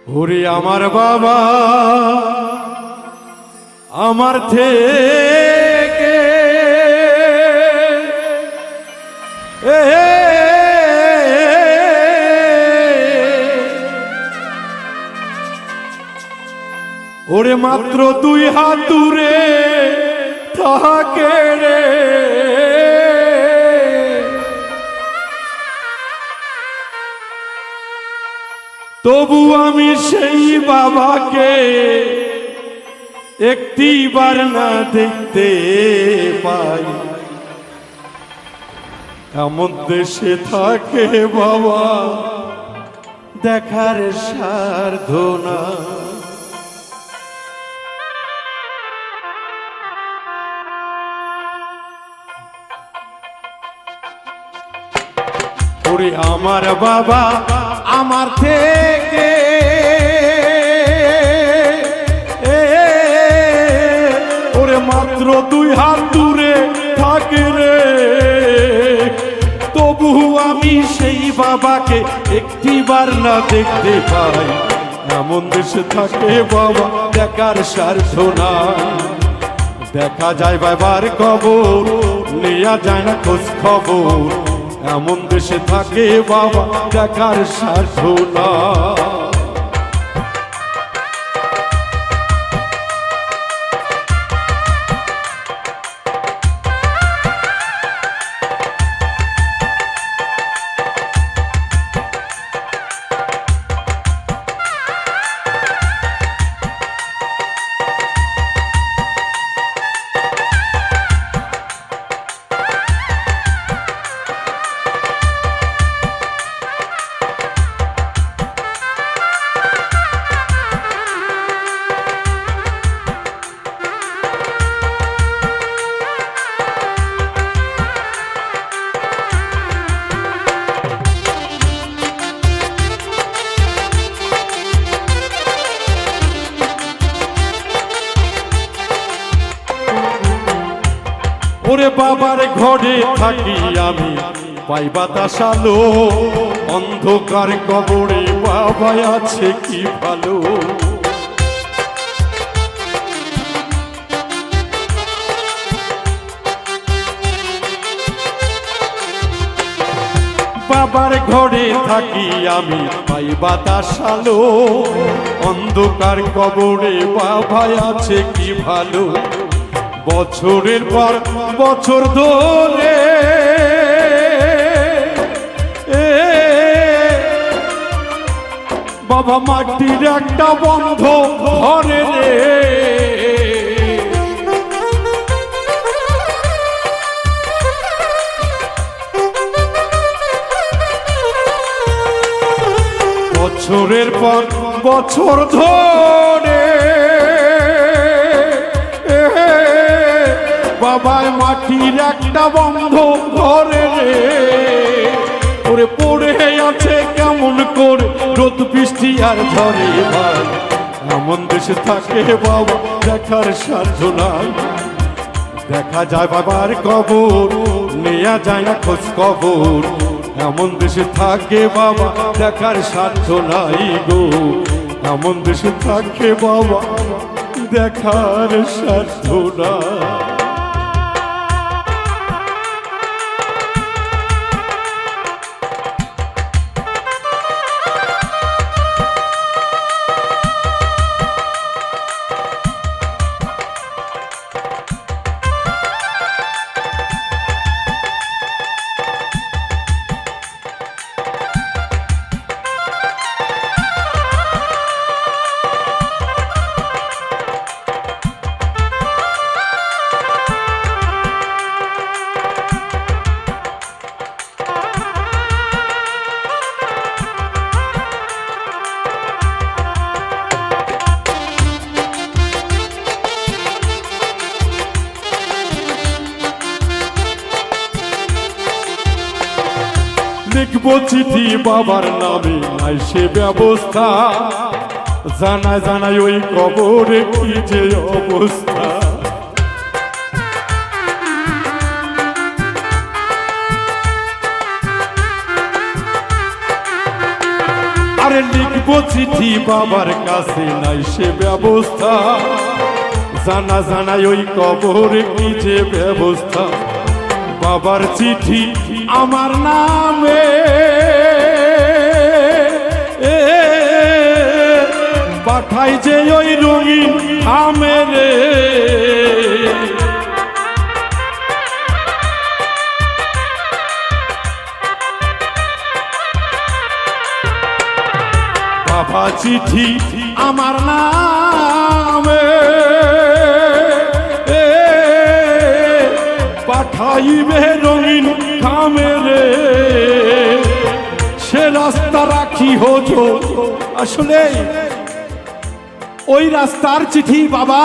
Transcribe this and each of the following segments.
ওরে আমার বাবা আমার থেকে ওরে মাত্র 2 হাত দূরে থাকে রে, তবু আমি সেই বাবাকে একটিবার না দেখতে পাই। এমন দেশে থাকে বাবা দেখার সাধ্য না। ওরে আমার বাবা আমার থেকে ওরে মাত্র 2 হাত দূরে থাকে রে, তবু আমি সেই বাবাকে একটিবার না দেখতে পাই। এমন দেশে থাকে বাবা দেখার সাধ্য নাই। দেখা যায় বাবার কবর, নেওয়া যায় না খোঁজ খবর। এমন দেশে থাকে বাবা দেখার সাধ্য নাই। ওরে বাবার ঘরে থাকি আমি পাই বাতাস আলো, অন্ধকার কবরে বাবা আছে কি ভালো। বাবার ঘরে থাকি আমি পাই বাতাস আলো, অন্ধকার কবরে বাবা আছে কি ভালো। বছরের পর বছর ধরে বাবা মাটির একটা বন্ধ ঘরে রে, বছরের পর বছর ধরে বাবায় মাটির একটা বন্ধ ঘরে রে, ওরে পড়ে আছে কেমন করে রোদ বৃষ্টি আর ঝড়ে ভাই। এমন দেশে থাকে বাবা দেখার সাধ্য নাই। দেখা যায় বাবার কবর, নেওয়া যায় না খোঁজ খবর। এমন দেশে থাকে বাবা দেখার সাধ্য নাই গো। এমন দেশে থাকে বাবা দেখার সাধ্য নাই। লিখবো চিঠি বাবার নামে নাই সে ব্যবস্থা, জানায় জানায় ওই কবরে কি যে অবস্থা। আর করে লিখবো চিঠি বাবার কাছে নাই সে ব্যবস্থা জানা জানাই ওই কবরে কি যে ব্যবস্থা বাবার চিঠি আমার নামে পাঠাই যে ওই রঙিন আমেরে বাবা চিঠি আমার নামে পাঠাইবে রঙিন খামেরে সে রাস্তা রাখি হোজো আসলে ওই রাস্তার চিঠি বাবা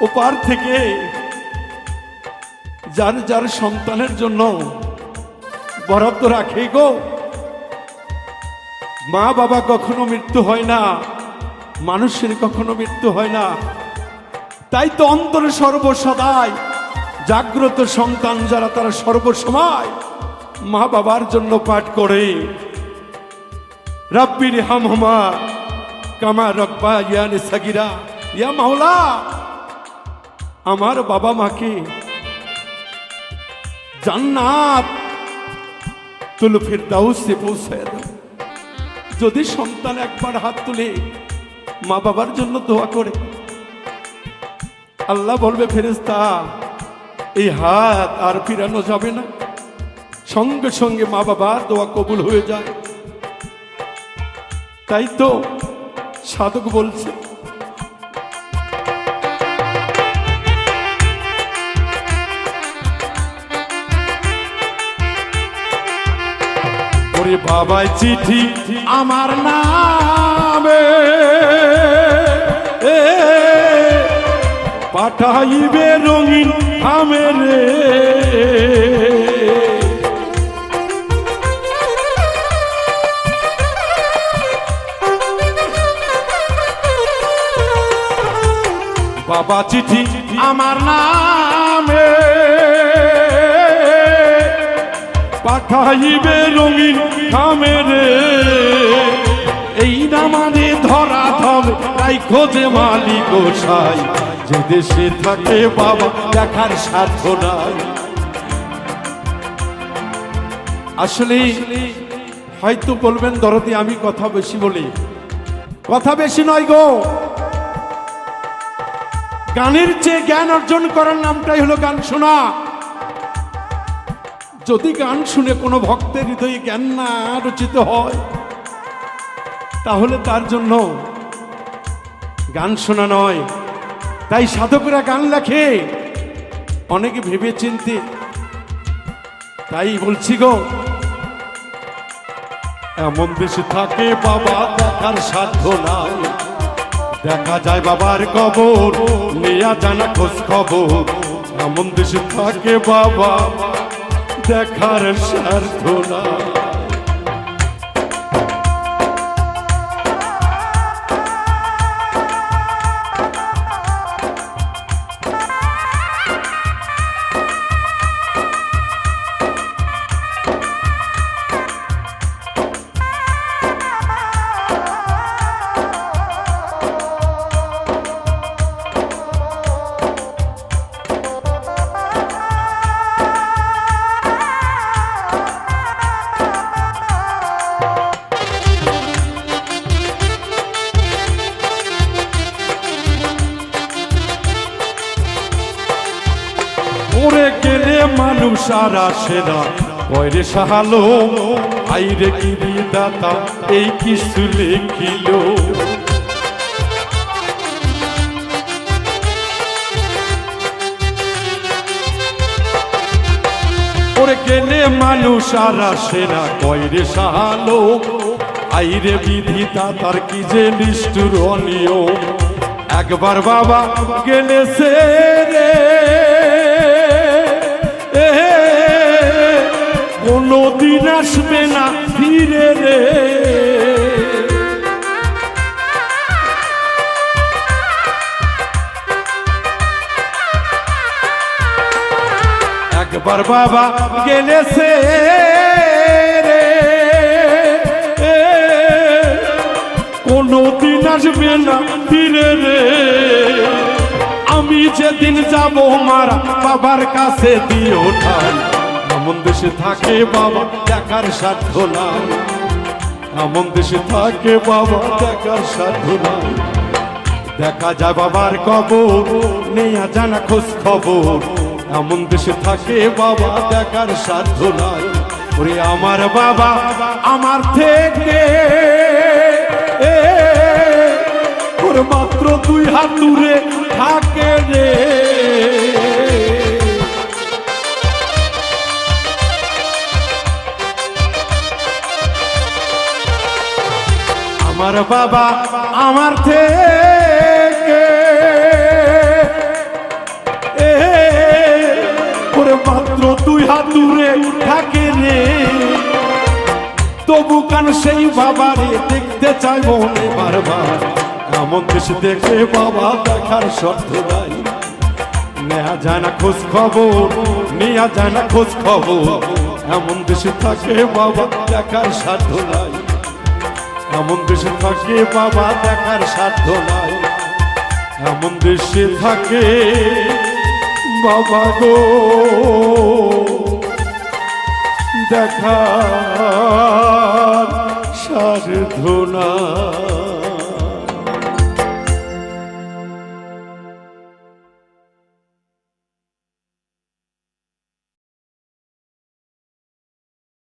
ওপার থেকে যার যার সন্তানের জন্য বরাদ্দ রাখে গো মা বাবা কখনো মৃত্যু হয় না মানুষের কখনো মৃত্যু হয় না তাই তো অন্তরে সর্বসদাই জাগ্রত সন্তান যারা তারা সর্বসময় মা বাবার জন্য পাঠ করে রব্বির হামহুমা কামা রব্বায়ানি সাগীরা ইয়া মাওলা আমার বাবা মাকে জান্নাত তুল ফিরদাউসে পৌঁছায় দাও যদি সন্তান একবার হাত তুলে মা বাবার জন্য দোয়া করে আল্লাহ বলবে ফেরেশতা এই হাত আর ফিরানো যাবে না সঙ্গে সঙ্গে মা বাবার দোয়া কবুল হয়ে যায় তাই তো সাধক বলছে ওরে বাবা চিঠি আমার নামে পাঠাইবে রঙিন আমেরে বাবা চিঠি আমার নামে পাঠাইবে রঙিন খামেরে এই নামানে ধরা ধরে তাই খোঁজে মালিক গোসাই যে দেশে থাকে বাবা দেখার সাধ্য নাই আসলে হয়তো বলবেন দরদি আমি কথা বেশি বলি কথা বেশি নয় গো গানের চেয়ে জ্ঞান অর্জন করার নামটাই হলো গান শোনা যদি গান শুনে কোনো ভক্তের হৃদয়ে জ্ঞান না রচিত হয় তাহলে তার জন্য গান শোনা নয় তাই সাধকরা গান লেখে অনেকে ভেবে চিনতে তাই বলছি গো এমন দেশে থাকে বাবা দেখার সাধ্য নাই দেখা যায় বাবার কবর নেয়া জানা খোঁজ খবর এমন দেশে থাকে বাবা দেখার সাধ্য নাই ওরে গেলে মানুষ আর আসে না কয়রে সাহালো আইরে গিরি দাতা এই কিছু লিখিল ওরে গেলে মানুষ আর আসে না কয়রে সাহালো আইরে বিধিতা তার কি যে নিষ্ঠুর অনিয়ম একবার বাবা গেলে সে রে কোনদিন আসবে না ফিরে রে একবার বাবা গেলে সে রে আসবে না ফিরে রে। আমি যেদিন যাব মারা বাবার কাছে দিও ঠাই, এমন দেশে থাকে বাবা দেখার সাধ্য নাই, এমন দেশে থাকে বাবা দেখার সাধ্য নাই। দেখা যায় বাবার কবর নেয়া জানা খোঁজ খবর, এমন দেশে থাকে বাবা দেখার সাধ্য নাই। ওরে আমার বাবা আমার থেকে ওর মাত্র 2 হাত দূরে থাকে রে। আমার বাবা আমার থেকে ওরে মাত্র 2 হাত দূরে থাকে রে। তবু কান সেই বাবারে দেখতে চাই মনে বারবার, এমন দেশ দেখে বাবা দেখার শর্ত নাই। নেয়া যায় না খোঁজ খবর, নেয়া যায় না খোঁজ খবর, এমন দেশে থাকে বাবা দেখার সাধ্য নাই, এমন দেশে থাকে বাবা দেখার সাধ্য নাই, এমন দেশে থাকে বাবা গো দেখার সাধ্য নাই।